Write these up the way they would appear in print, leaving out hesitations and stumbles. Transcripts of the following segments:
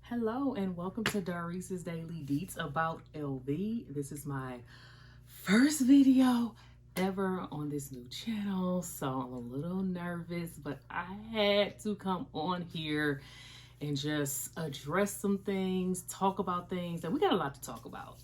Hello and welcome to Darrice's Daily Deets about LV. This is my first video ever on this new channel, so I'm a little nervous, but I had to come on here and just address some things, talk about things, and we got a lot to talk about.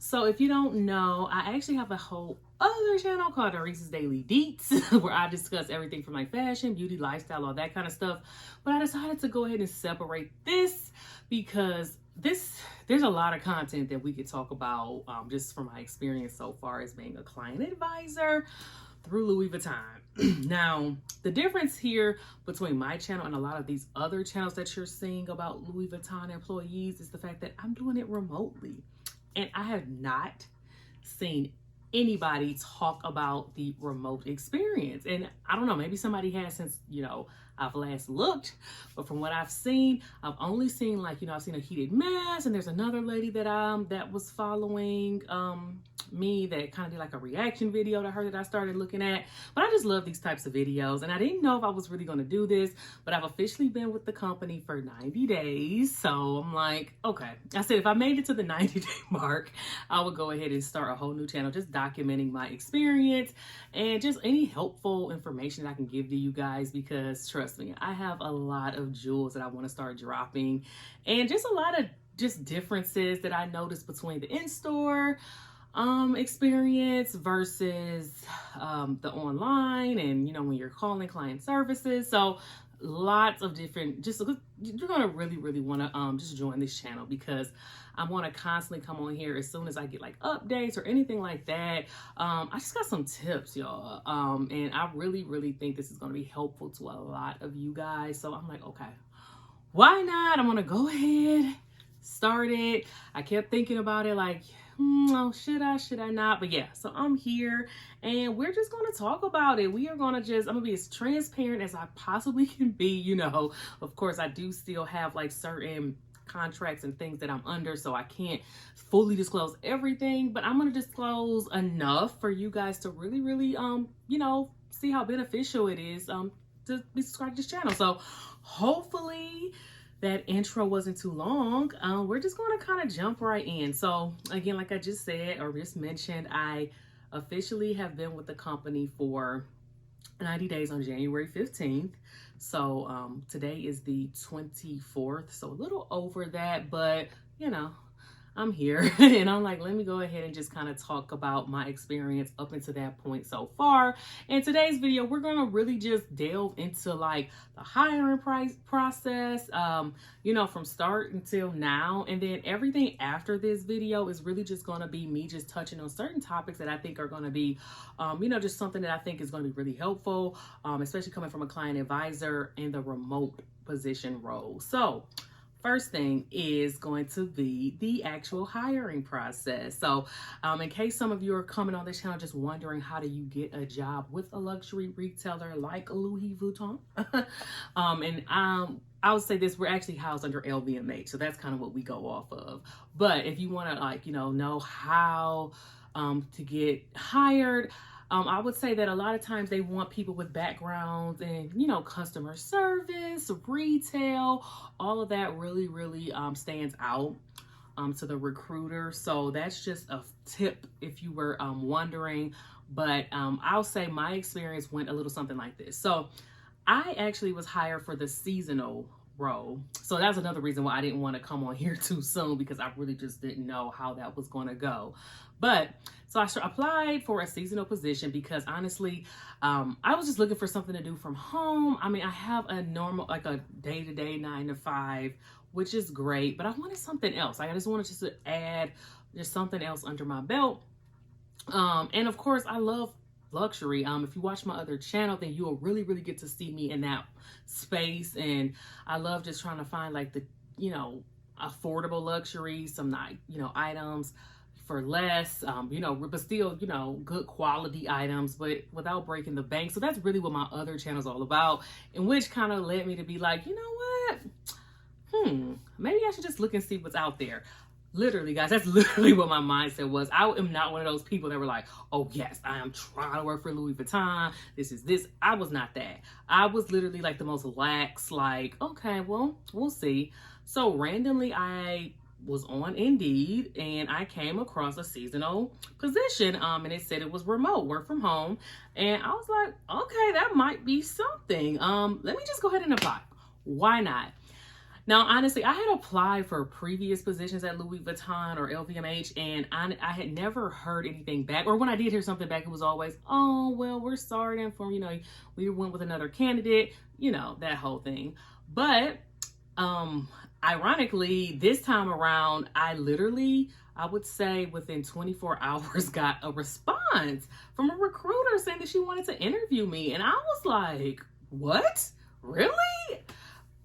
So if you don't know, I actually have a whole other channel called Darrice's Daily Deets where I discuss everything from like fashion, beauty, lifestyle, all that kind of stuff. But I decided to go ahead and separate this because there's a lot of content that we could talk about just from my experience so far as being a client advisor through Louis Vuitton. Now, the difference here between my channel and a lot of these other channels that you're seeing about Louis Vuitton employees is the fact that I'm doing it remotely. And I have not seen anybody talk about the remote experience. And I don't know, maybe somebody has since, I've last looked, but from what I've seen, I've only seen I've seen a heated mess, and there's another lady that was following me that kind of did like a reaction video to her that I started looking at. But I just love these types of videos, and I didn't know if I was really going to do this, but I've officially been with the company for 90 days. So I'm like, okay. I said if I made it to the 90-day mark, I would go ahead and start a whole new channel just documenting my experience and just any helpful information that I can give to you guys, because trust me, I have a lot of jewels that I want to start dropping, and just a lot of just differences that I noticed between the in-store experience versus the online, and when you're calling client services. So lots of different, you're gonna really want to just join this channel, because I want to constantly come on here as soon as I get like updates or anything like that. I just got some tips, y'all, and I really think this is going to be helpful to a lot of you guys. So I'm like, okay, why not? I'm gonna go ahead, start it. I kept thinking about it like, oh, should I not? But yeah, so I'm here and we're just going to talk about it. I'm going to be as transparent as I possibly can be. Of course, I do still have like certain contracts and things that I'm under, so I can't fully disclose everything, but I'm going to disclose enough for you guys to really see how beneficial it is to be subscribed to this channel. So hopefully that intro wasn't too long. We're just going to kind of jump right in. So again, like I just said or just mentioned, I officially have been with the company for 90 days on January 15th. So today is the 24th, so a little over that, but I'm here and I'm like, let me go ahead and just kind of talk about my experience up until that point so far. In today's video, we're going to really just delve into like the hiring process, from start until now. And then everything after this video is really just going to be me just touching on certain topics that I think are going to be, just something that I think is going to be really helpful, especially coming from a client advisor in the remote position role. So first thing is going to be the actual hiring process. So in case some of you are coming on this channel just wondering how do you get a job with a luxury retailer like Louis Vuitton, I would say this, we're actually housed under LVMH, so that's kind of what we go off of. But if you want to know how to get hired, I would say that a lot of times they want people with backgrounds in, customer service, retail, all of that really stands out to the recruiter. So that's just a tip if you were wondering. But I'll say my experience went a little something like this. So I actually was hired for the seasonal role. So that's another reason why I didn't want to come on here too soon, because I really just didn't know how that was going to go. But so I applied for a seasonal position because honestly, I was just looking for something to do from home. I mean, I have a normal, like a day-to-day 9 to 5, which is great, but I wanted something else. I just wanted to add just something else under my belt. And of course, I love luxury. If you watch my other channel, then you'll really get to see me in that space. And I love just trying to find like the, affordable luxury, some items for less, but still, good quality items, but without breaking the bank. So that's really what my other channel is all about, and which kind of led me to be like, maybe I should just look and see what's out there. Literally, guys, that's literally what my mindset was. I am not one of those people that were like, oh, yes, I am trying to work for Louis Vuitton. This is this. I was not that. I was literally like the most lax, like, okay, well, we'll see. So randomly, I was on Indeed and I came across a seasonal position, and it said it was remote, work from home. And I was like, okay, that might be something. Let me just go ahead and apply. Why not? Now, honestly, I had applied for previous positions at Louis Vuitton or LVMH, and I had never heard anything back. Or when I did hear something back, it was always, oh, well, we're sorry to inform you, we went with another candidate, that whole thing. But ironically, this time around, I would say within 24 hours, got a response from a recruiter saying that she wanted to interview me. And I was like, what? Really?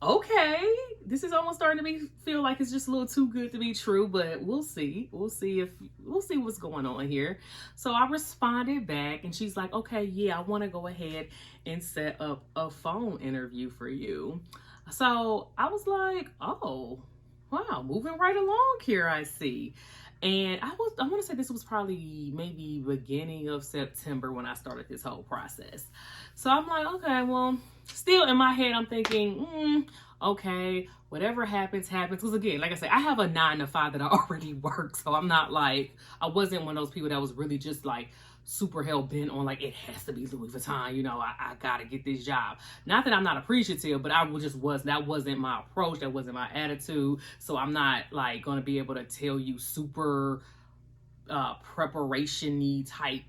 Okay, this is almost starting to feel like it's just a little too good to be true, but we'll see. We'll see what's going on here. So I responded back and she's like, okay, yeah, I want to go ahead and set up a phone interview for you. So I was like, oh, wow, moving right along here, I see. And I want to say this was probably maybe beginning of September when I started this whole process. So I'm like, okay, well, still in my head, I'm thinking, okay, whatever happens, happens. Because again, like I said, I have a 9-to-5 that I already work. So I'm not like, I wasn't one of those people that was really just like super hell bent on like, it has to be Louis Vuitton. I got to get this job. Not that I'm not appreciative, but that wasn't my approach. That wasn't my attitude. So I'm not like going to be able to tell you super preparation-y type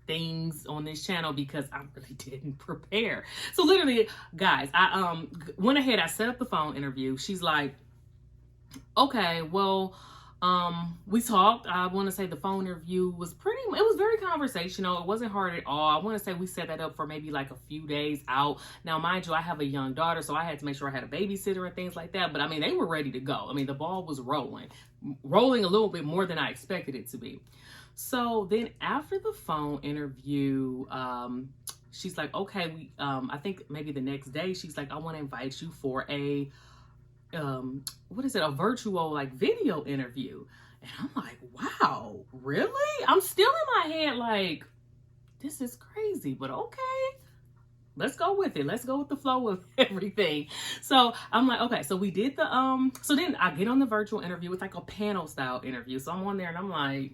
things on this channel because I really didn't prepare. So literally, guys, I went ahead, I set up the phone interview. She's like, okay, well, we talked. I want to say the phone interview was it was very conversational. It wasn't hard at all. I want to say we set that up for maybe like a few days out. Now, mind you, I have a young daughter, so I had to make sure I had a babysitter and things like that. But I mean, they were ready to go. I mean, the ball was rolling a little bit more than I expected it to be. So then after the phone interview, she's like, okay, I think maybe the next day, she's like, I want to invite you for a virtual like video interview. And I'm like, wow, really? I'm still in my head like, this is crazy, but okay. Let's go with it. Let's go with the flow of everything. So I'm like, okay, so we did so then I get on the virtual interview. It's like a panel style interview. So I'm on there and I'm like,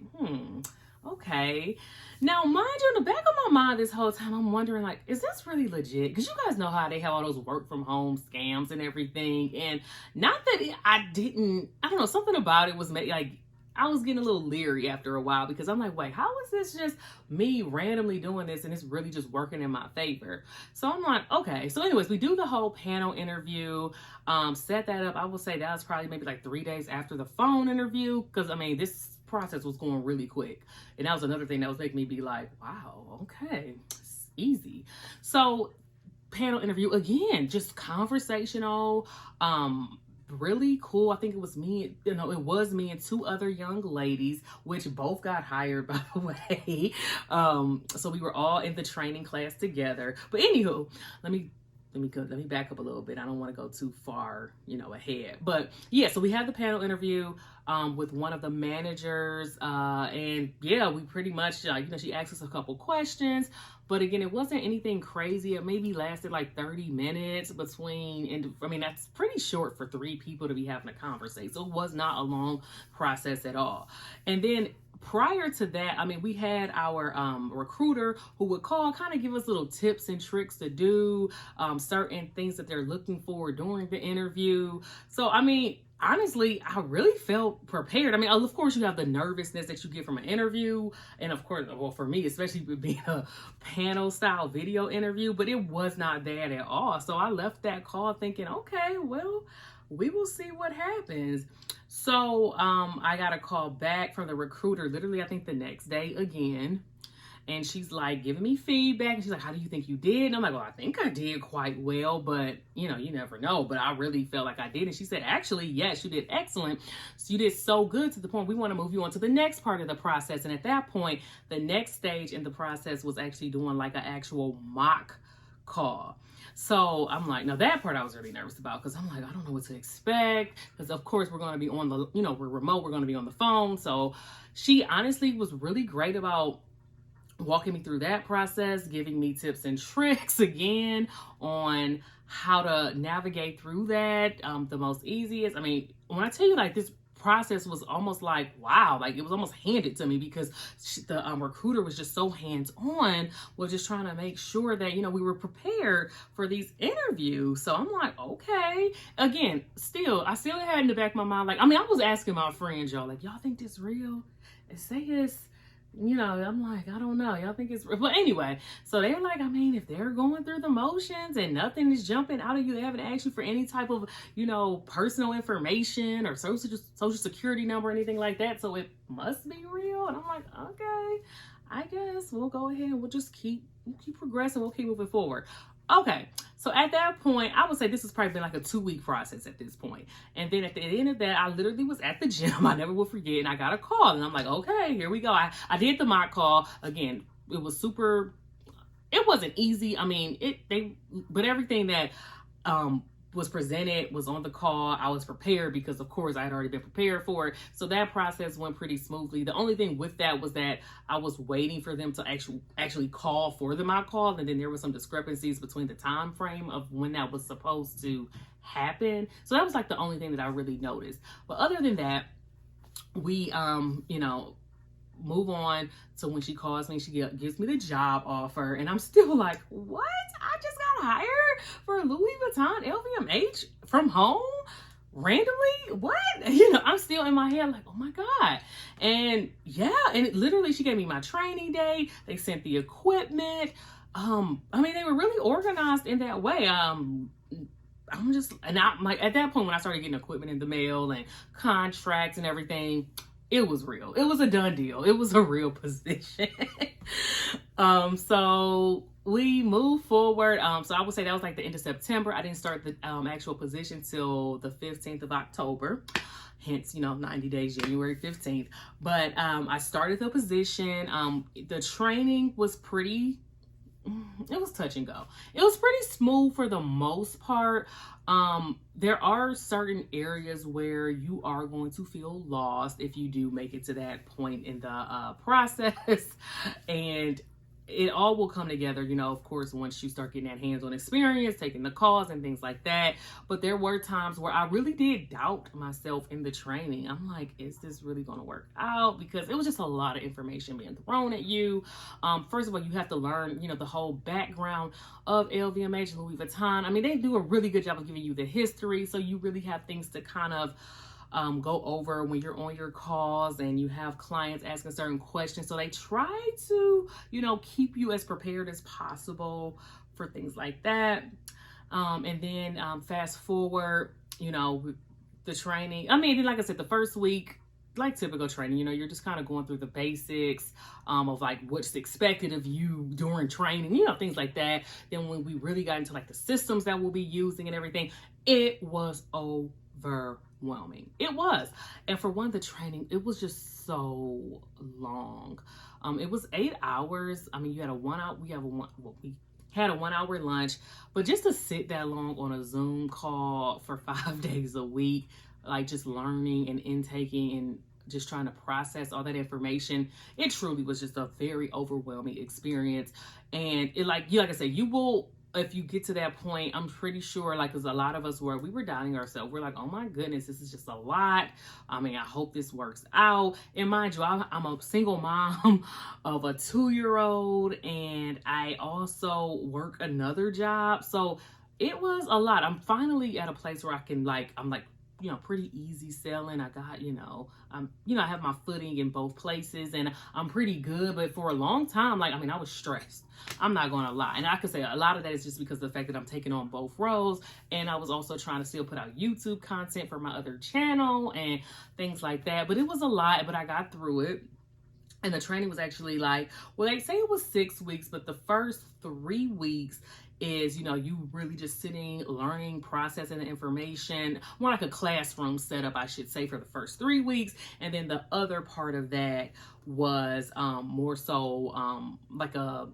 okay. Now, mind you, in the back of my mind this whole time, I'm wondering, like, is this really legit? Because you guys know how they have all those work from home scams and everything. And not that I don't know, something about it was like, I was getting a little leery after a while because I'm like, wait, how is this just me randomly doing this and it's really just working in my favor? So I'm like, okay. So anyways, we do the whole panel interview, set that up. I will say that was probably maybe like 3 days after the phone interview because, I mean, this process was going really quick. And that was another thing that was making me be like, wow, okay, it's easy. So panel interview, again, just conversational, really cool. I think it was me and 2 other young ladies, which both got hired, by the way. So we were all in the training class together. But anywho, let me back up a little bit. I don't want to go too far, ahead. But yeah, so we had the panel interview with one of the managers, and yeah, we pretty much she asked us a couple questions. But again, it wasn't anything crazy. It maybe lasted like 30 minutes between, I mean, that's pretty short for 3 people to be having a conversation. So it was not a long process at all. And then prior to that, I mean, we had our recruiter who would call, kind of give us little tips and tricks to do, certain things that they're looking for during the interview. So, I mean, honestly, I really felt prepared. I mean, of course, you have the nervousness that you get from an interview. And of course, well, for me, especially with being a panel style video interview, but it was not bad at all. So I left that call thinking, okay, well, we will see what happens. So I got a call back from the recruiter, literally, I think the next day again. And she's like giving me feedback. And she's like, how do you think you did? And I'm like, well, I think I did quite well, but you never know. But I really felt like I did. And she said, actually, yes, you did excellent. So you did so good to the point we want to move you on to the next part of the process. And at that point, the next stage in the process was actually doing like an actual mock call. So I'm like, now that part I was really nervous about, because I'm like, I don't know what to expect, because of course we're going to be on the, we're remote, we're going to be on the phone. So she honestly was really great about walking me through that process, giving me tips and tricks again on how to navigate through that the most easiest. I mean, when I tell you, like, this process was almost like, wow, like it was almost handed to me, because the recruiter was just so hands-on with just trying to make sure that, we were prepared for these interviews. So I'm like, okay. Again, I still had in the back of my mind, like, I mean, I was asking my friends, y'all, like, y'all think this real? They say it's, I'm like, I don't know. Y'all think it's real? But anyway, so they're like, I mean, if they're going through the motions and nothing is jumping out of you, they haven't asked you for any type of, personal information or social security number or anything like that, so it must be real. And I'm like, okay, I guess we'll go ahead and we'll just keep progressing. We'll keep moving forward. Okay, so at that point, I would say this has probably been like a 2-week process at this point. And then at the end of that, I literally was at the gym. I never will forget. And I got a call. And I'm like, okay, here we go. I did the mock call. Again, it wasn't easy. I mean, but everything that was presented was on the call. I was prepared because, of course, I had already been prepared for it. So that process went pretty smoothly. The only thing with that was that I was waiting for them to actually call for the mock call, and then there were some discrepancies between the time frame of when that was supposed to happen. So that was like the only thing that I really noticed. But other than that, we move on to when she calls me, she gives me the job offer, and I'm still like, what? I just got hired for Louis Vuitton LVMH from home randomly? What? I'm still in my head like, oh my God. And yeah, and literally she gave me my training day. They sent the equipment. I mean, they were really organized in that way. I'm like, at that point when I started getting equipment in the mail and contracts and everything, it was real. It was a done deal. It was a real position. So we moved forward. So I would say that was like the end of September. I didn't start the actual position till the 15th of October. Hence, 90 days, January 15th. But I started the position. The training was it was touch and go. It was pretty smooth for the most part. There are certain areas where you are going to feel lost if you do make it to that point in the process, and it all will come together, of course, once you start getting that hands-on experience, taking the calls and things like that. But there were times where I really did doubt myself in the training. I'm like, is this really going to work out? Because it was just a lot of information being thrown at you. First of all, you have to learn, the whole background of LVMH, Louis Vuitton. I mean, they do a really good job of giving you the history. So you really have things to kind of go over when you're on your calls and you have clients asking certain questions. So they try to, keep you as prepared as possible for things like that. And then fast forward, the training. I mean, like I said, the first week, like typical training, you're just kind of going through the basics of like what's expected of you during training, things like that. Then when we really got into like the systems that we'll be using and everything, it was overwhelming. It was. And for one, the training, it was just so long. It was 8 hours. I mean, you had a 1 hour, we had a 1 hour lunch, but just to sit that long on a Zoom call for 5 days a week, like just learning and intaking and just trying to process all that information, it truly was just a very overwhelming experience. And it like I said, you will, if you get to that point, I'm pretty sure, like, because a lot of us we were doubting ourselves. We're like, oh my goodness, this is just a lot. I mean, I hope this works out. And mind you, I'm a single mom of a 2-year-old, and I also work another job. So it was a lot. I'm finally at a place where I can I'm pretty easy selling. I got, I have my footing in both places and I'm pretty good. But for a long time, I was stressed. I'm not going to lie. And I could say a lot of that is just because of the fact that I'm taking on both roles. And I was also trying to still put out YouTube content for my other channel and things like that. But it was a lot, but I got through it. And the training was actually they say it was 6 weeks, but the first 3 weeks is, you really just sitting, learning, processing the information, more like a classroom setup, I should say, for the first 3 weeks. And then the other part of that was more so like a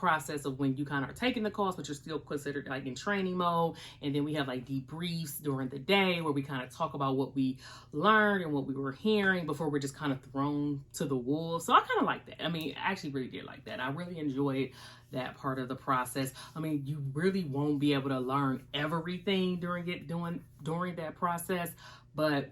process of when you kind of are taking the course, but you're still considered like in training mode. And then we have like debriefs during the day where we kind of talk about what we learned and what we were hearing before we're just kind of thrown to the wolves. So I kind of like that. I mean, I actually really did like that. I really enjoyed that part of the process. I mean, you really won't be able to learn everything during that process, but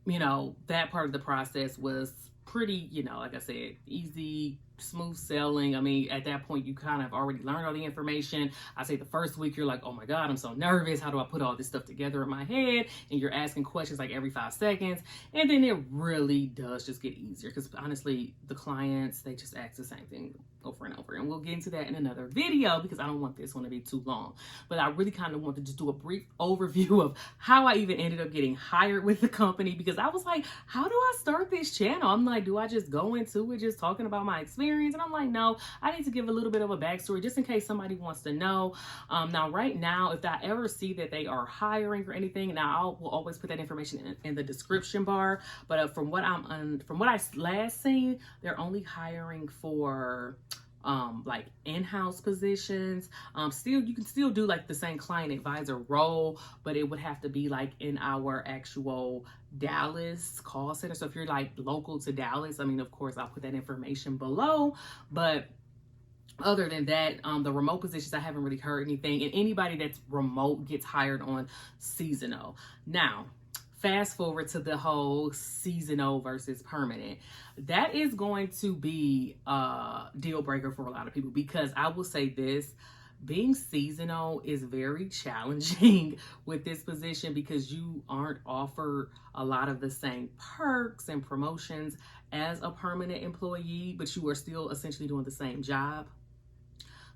you know, that part of the process was pretty, you know, like I said, easy, smooth sailing. I mean, at that point, you kind of already learned all the information. I say the first week, you're like, oh my God, I'm so nervous. How do I put all this stuff together in my head? And you're asking questions like every 5 seconds. And then it really does just get easier because honestly, the clients, they just ask the same thing over and over. And we'll get into that in another video because I don't want this one to be too long. But I really kind of want to just do a brief overview of how I even ended up getting hired with the company, because I was like, how do I start this channel? I'm like, do I just go into it just talking about my experience? And I'm like, no, I need to give a little bit of a backstory just in case somebody wants to know. Now, right now, if I ever see that they are hiring or anything, now will always put that information in the description bar. But from what I last seen, they're only hiring for like in-house positions. Still, you can still do like the same client advisor role, but it would have to be like in our actual Dallas call center. So if you're like local to Dallas, I mean, of course, I'll put that information below. But other than that, the remote positions, I haven't really heard anything. And anybody that's remote gets hired on seasonal. Now, fast forward to the whole seasonal versus permanent. That is going to be a deal breaker for a lot of people, because I will say this, being seasonal is very challenging with this position because you aren't offered a lot of the same perks and promotions as a permanent employee, but you are still essentially doing the same job.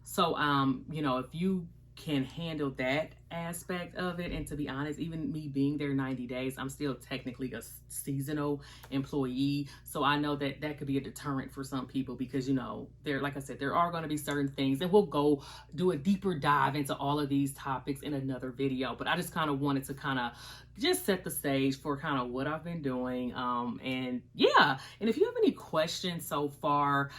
So, you know, if you can handle that aspect of it, and to be honest, even me being there 90 days, I'm still technically a seasonal employee. So I know that that could be a deterrent for some people because, you know, like I said, there are going to be certain things, and we'll go do a deeper dive into all of these topics in another video. But I just kind of wanted to kind of just set the stage for kind of what I've been doing. And yeah, and if you have any questions so far,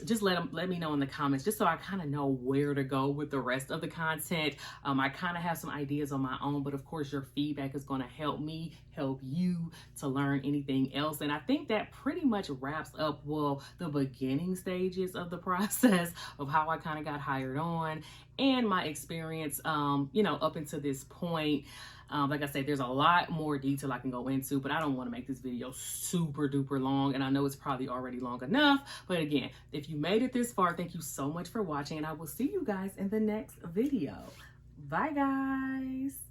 just let me know in the comments, just so I kind of know where to go with the rest of the content. I kind of have some ideas on my own, but of course your feedback is going to help me help you to learn anything else. And I think that pretty much wraps up, well, the beginning stages of the process of how I kind of got hired on and my experience, you know, up until this point. Like I said, there's a lot more detail I can go into, but I don't want to make this video super duper long, and I know it's probably already long enough. But again, if you made it this far, thank you so much for watching, and I will see you guys in the next video. Bye, guys.